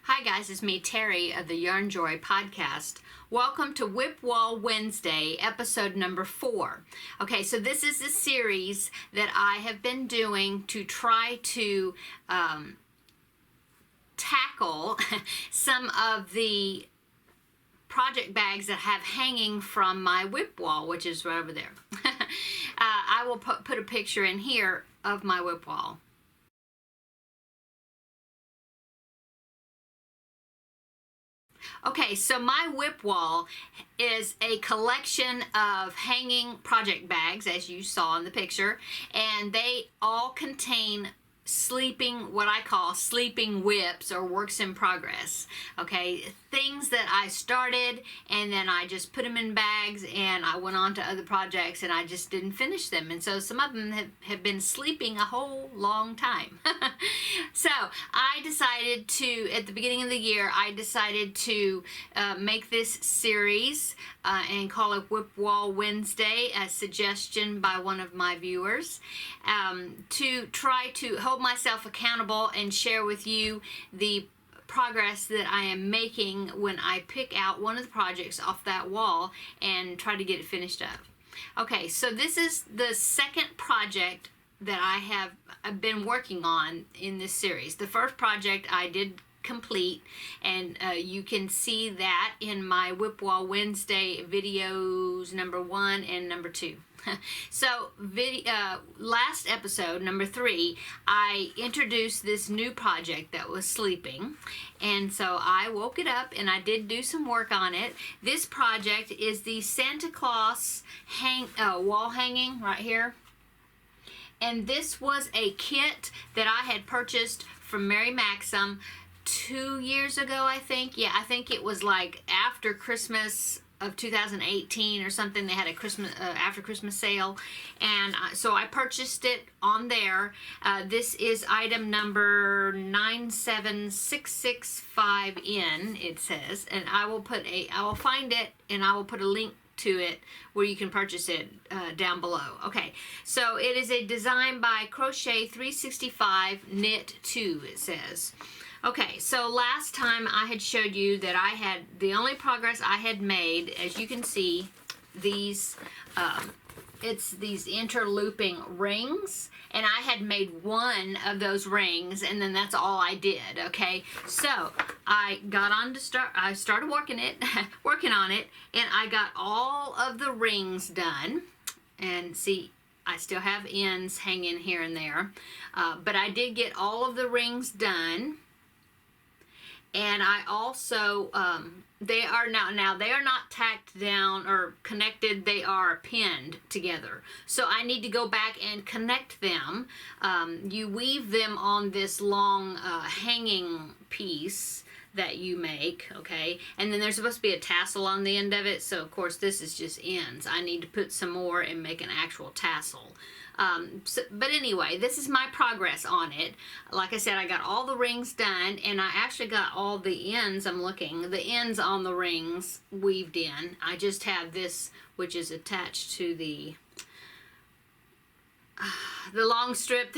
Hi guys, it's me, Terri of the Yarnjoy podcast. Welcome to Wip Wall Wednesday, episode number 4. Okay, so this is a series that I have been doing to try to tackle some of the project bags that I have hanging from my whip wall, which is right over there. I will put a picture in here of my whip wall. Okay, so my whip wall is a collection of hanging project bags, as you saw in the picture, and they all contain what I call sleeping whips or works in progress. Okay, things that I started and then I just put them in bags and I went on to other projects and I just didn't finish them, and so some of them have been sleeping a whole long time. So I decided to, at the beginning of the year, I decided to make this series and call it Wip Wall Wednesday, a suggestion by one of my viewers, to try to hold myself accountable and share with you the progress that I am making when I pick out one of the projects off that wall and try to get it finished up. Okay, so this is the second project that I've been working on in this series. The first project I did complete, and you can see that in my Wip Wall Wednesday videos number 1 and number 2. So last episode, number 3, I introduced this new project that was sleeping, and so I woke it up and I did do some work on it. This project is the Santa Claus wall hanging right here, and this was a kit that I had purchased from Mary Maxim 2 years ago, I think. Yeah, I think it was like after Christmas of 2018 or something. They had a Christmas after Christmas sale, and so I purchased it on there. This is item number 97665N, it says, and I will find it and I will put a link to it where you can purchase it down below. Okay, so it is a design by Crochet 365 Knit 2, it says. Okay, so last time I had showed you that the only progress I had made, as you can see, it's these interlooping rings, and I had made one of those rings, and then that's all I did. Okay, so I started working on it, and I got all of the rings done, and see, I still have ends hanging here and there, but I did get all of the rings done. And I also, they are not tacked down or connected, they are pinned together. So I need to go back and connect them. You weave them on this long hanging piece that you make, okay? And then there's supposed to be a tassel on the end of it, so of course this is just ends. I need to put some more and make an actual tassel. But anyway, this is my progress on it. Like I said, I got all the rings done, and I actually got all the ends, the ends on the rings weaved in. I just have this, which is attached to the long strip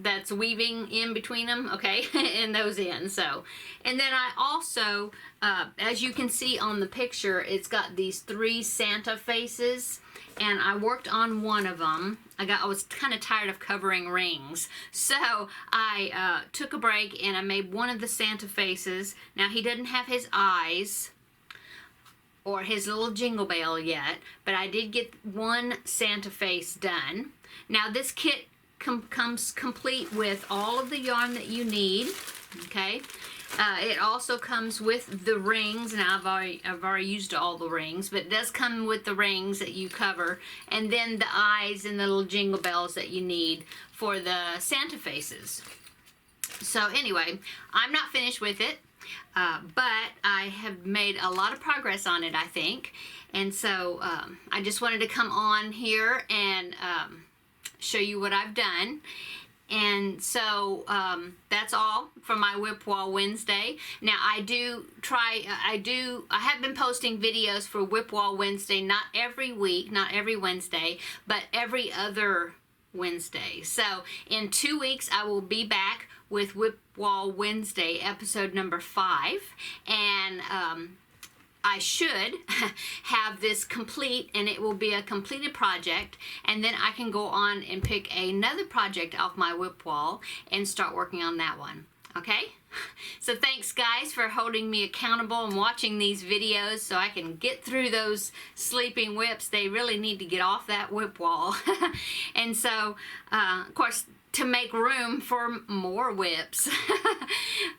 that's weaving in between them, okay, and those ends. So, and then I also, as you can see on the picture, it's got these 3 Santa faces, and I worked on one of them. I was kind of tired of covering rings, so I took a break and I made one of the Santa faces. Now, he doesn't have his eyes or his little jingle bell yet, but I did get one Santa face done. Now, this kit comes complete with all of the yarn that you need, okay? It also comes with the rings. Now, I've already used all the rings, but it does come with the rings that you cover, and then the eyes and the little jingle bells that you need for the Santa faces. So anyway, I'm not finished with it, but I have made a lot of progress on it, I think, and so I just wanted to come on here and show you what I've done. And so that's all for my Wip Wall Wednesday. Now I have been posting videos for Wip Wall Wednesday, not every week, not every Wednesday, but every other Wednesday. So in 2 weeks I will be back with Wip Wall Wednesday, episode number 5, and I should have this complete, and it will be a completed project, and then I can go on and pick another project off my whip wall and start working on that one. Okay? So thanks guys for holding me accountable and watching these videos so I can get through those sleeping whips. They really need to get off that whip wall. And so, of course, to make room for more whips.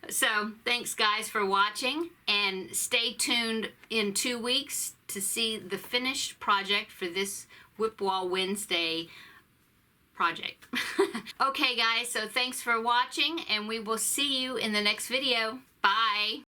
So thanks guys for watching, and stay tuned in 2 weeks to see the finished project for this Wip Wall Wednesday project. Okay guys, so thanks for watching, and we will see you in the next video. Bye.